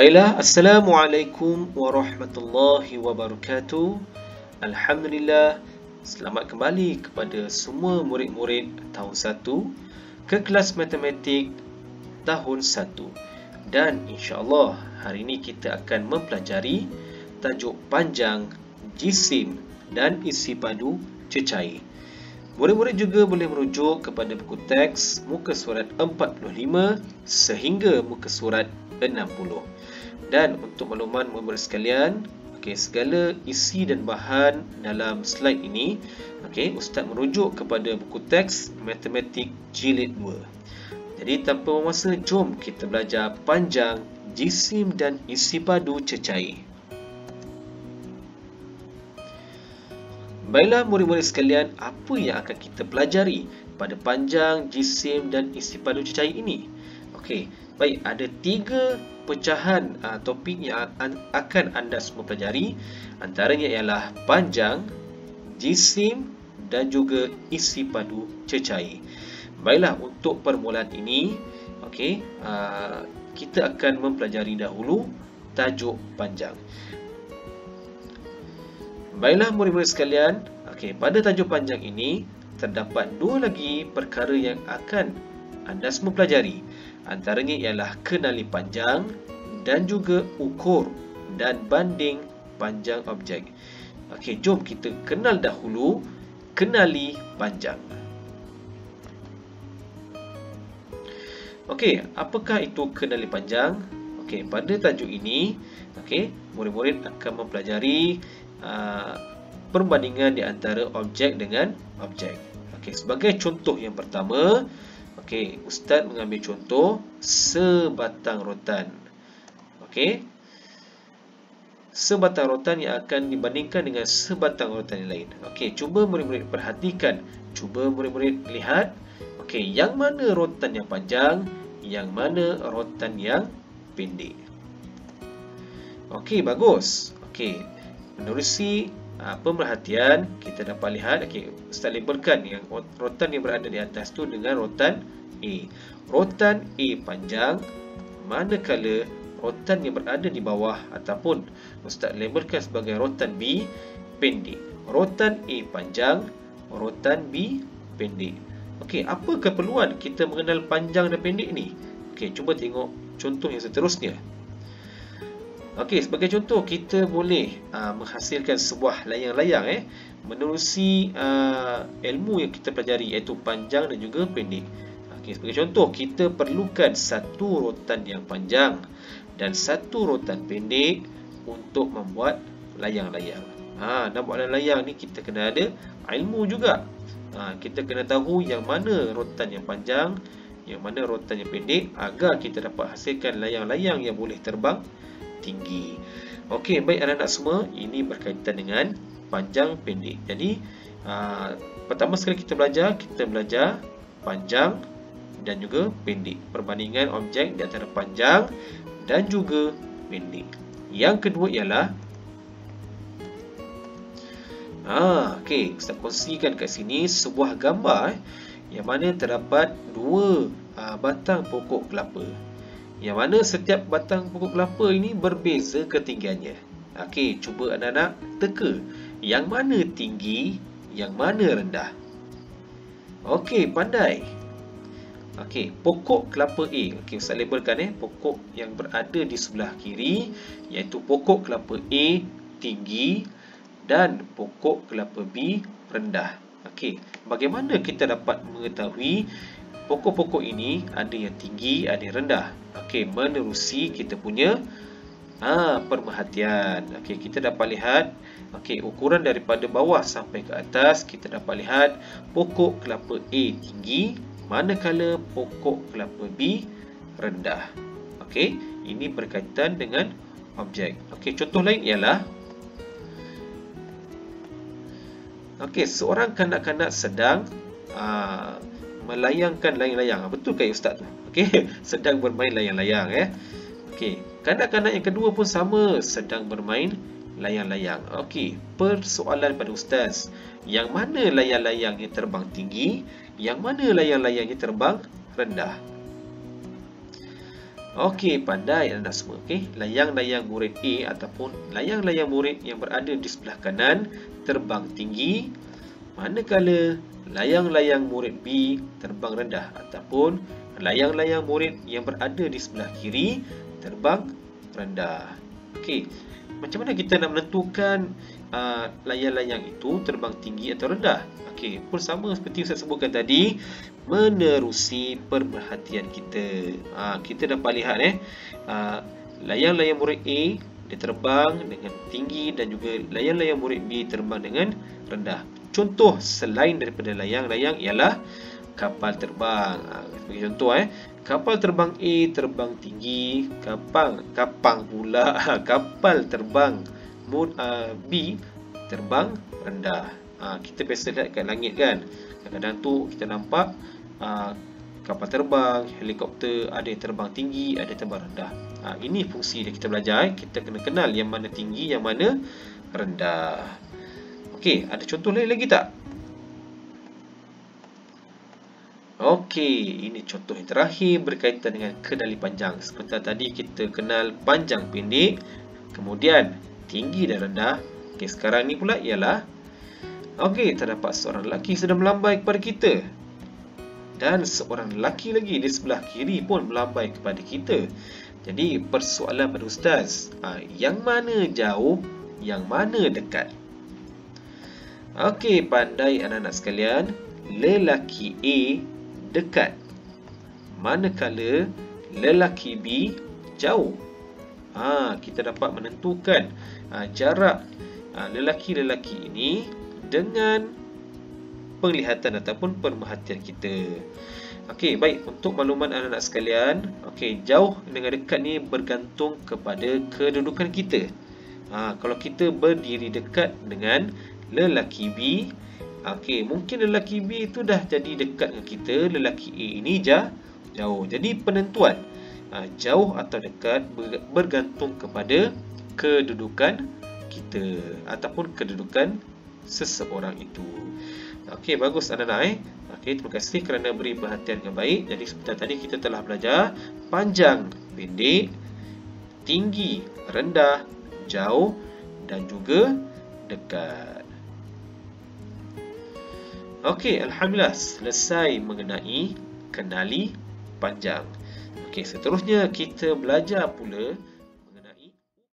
Baiklah, Assalamualaikum warahmatullahi wabarakatuh. Alhamdulillah, selamat kembali kepada semua murid-murid tahun 1 ke kelas matematik tahun 1. Dan insya-Allah hari ini kita akan mempelajari tajuk panjang, jisim dan isi padu cecair. Murid-murid juga boleh merujuk kepada buku teks muka surat 45 sehingga muka surat 60. Dan untuk makluman murid sekalian, segala isi dan bahan dalam slide ini, Ustaz merujuk kepada buku teks matematik jilid 2. Jadi tanpa memasa, jom kita belajar panjang, jisim dan isi padu cecair. Baiklah murid-murid sekalian, apa yang akan kita pelajari pada panjang, jisim dan isi padu cecair ini? Baik, ada 3 pecahan topik yang akan anda semua pelajari. Antaranya ialah panjang, jisim dan juga isi padu cecair. Baiklah, untuk permulaan ini, kita akan mempelajari dahulu tajuk panjang. Baiklah murid-murid sekalian, pada tajuk panjang ini terdapat 2 lagi perkara yang akan anda semua pelajari. Antaranya ialah kenali panjang dan juga ukur dan banding panjang objek. Jom kita kenal dahulu kenali panjang. Apakah itu kenali panjang? Pada tajuk ini, murid-murid akan mempelajari perbandingan di antara objek dengan objek. Sebagai contoh yang pertama, Ustaz mengambil contoh sebatang rotan. Sebatang rotan yang akan dibandingkan dengan sebatang rotan yang lain. Cuba murid-murid perhatikan. Cuba murid-murid lihat. Yang mana rotan yang panjang, yang mana rotan yang pendek. Bagus. Menerusi pemerhatian, kita dapat lihat, Ustaz labelkan yang rotan yang berada di atas tu dengan rotan A. Rotan A panjang, manakala rotan yang berada di bawah ataupun Ustaz labelkan sebagai rotan B pendek. Rotan A panjang, rotan B pendek. Apa keperluan kita mengenal panjang dan pendek ni? Cuba tengok contoh yang seterusnya. Sebagai contoh, kita boleh menghasilkan sebuah layang-layang menerusi ilmu yang kita pelajari, iaitu panjang dan juga pendek. Sebagai contoh, kita perlukan satu rotan yang panjang dan satu rotan pendek untuk membuat layang-layang. Nak buat layang-layang ni kita kena ada ilmu juga. Kita kena tahu yang mana rotan yang panjang, yang mana rotan yang pendek, agar kita dapat hasilkan layang-layang yang boleh terbang tinggi. Baik anak-anak semua, ini berkaitan dengan panjang pendek. Jadi pertama sekali kita belajar panjang dan juga pendek, perbandingan objek di antara panjang dan juga pendek. Yang kedua ialah Ustaz kongsikan kat sini sebuah gambar yang mana terdapat 2 batang pokok kelapa, yang mana setiap batang pokok kelapa ini berbeza ketinggiannya. Cuba anak-anak teka yang mana tinggi, yang mana rendah. Pandai. Pokok kelapa A. Ustaz labelkan pokok yang berada di sebelah kiri, iaitu pokok kelapa A tinggi dan pokok kelapa B rendah. Bagaimana kita dapat mengetahui pokok-pokok ini ada yang tinggi, ada yang rendah? Menerusi kita punya pemerhatian. Kita dapat lihat ukuran daripada bawah sampai ke atas. Kita dapat lihat pokok kelapa A tinggi, manakala pokok kelapa B rendah. Ini berkaitan dengan objek. Contoh lain ialah seorang kanak-kanak sedang melayangkan layang-layang. Betul ke Ustaz tu? Sedang bermain layang-layang. Kanak-kanak yang kedua pun sama, sedang bermain layang-layang. Persoalan pada Ustaz, yang mana layang-layang yang terbang tinggi, yang mana layang-layang yang terbang rendah? Okey, pandai anak semua. Okey, layang-layang murid A ataupun layang-layang murid yang berada di sebelah kanan terbang tinggi, manakala layang-layang murid B terbang rendah, ataupun layang-layang murid yang berada di sebelah kiri terbang rendah. Okey, macam mana kita nak menentukan layang-layang itu terbang tinggi atau rendah? Okey, pun sama seperti Ustaz sebutkan tadi, menerusi perhatian kita. Kita dapat lihat layang-layang murid A dia terbang dengan tinggi dan juga layang-layang murid B terbang dengan rendah. Contoh selain daripada layang-layang ialah kapal terbang. Sebagai contoh kapal terbang A terbang tinggi, kapal terbang B terbang rendah. Kita biasa lihat kat langit kan. Kadang-kadang tu kita nampak kapal terbang, helikopter, ada yang terbang tinggi, ada yang terbang rendah. Ini fungsi yang kita belajar. Kita kena kenal yang mana tinggi, yang mana rendah. Okey, ada contoh lain lagi tak? Okey, ini contoh yang terakhir berkaitan dengan kendali panjang. Seperti tadi kita kenal panjang pendek, kemudian tinggi dan rendah. Okey, sekarang ni pula ialah terdapat seorang lelaki sedang melambai kepada kita. Dan seorang lelaki lagi di sebelah kiri pun melambai kepada kita. Jadi persoalan pada ustaz, yang mana jauh, yang mana dekat? Okey, pandai anak-anak sekalian, lelaki A dekat, manakala lelaki B jauh. Kita dapat menentukan jarak lelaki-lelaki ini dengan penglihatan ataupun pemerhatian kita. Okey, baik, untuk makluman anak-anak sekalian, jauh dengan dekat ni bergantung kepada kedudukan kita. Kalau kita berdiri dekat dengan lelaki B, mungkin lelaki B itu dah jadi dekat dengan kita, lelaki A ini jauh. Jadi penentuan jauh atau dekat bergantung kepada kedudukan kita ataupun kedudukan seseorang itu. Okey, bagus anak-anak. Terima kasih kerana beri perhatian dengan baik. Jadi seperti tadi kita telah belajar panjang, pendek, tinggi, rendah, jauh dan juga dekat. Okey, alhamdulillah selesai mengenai kenali panjang. Okey, seterusnya kita belajar pula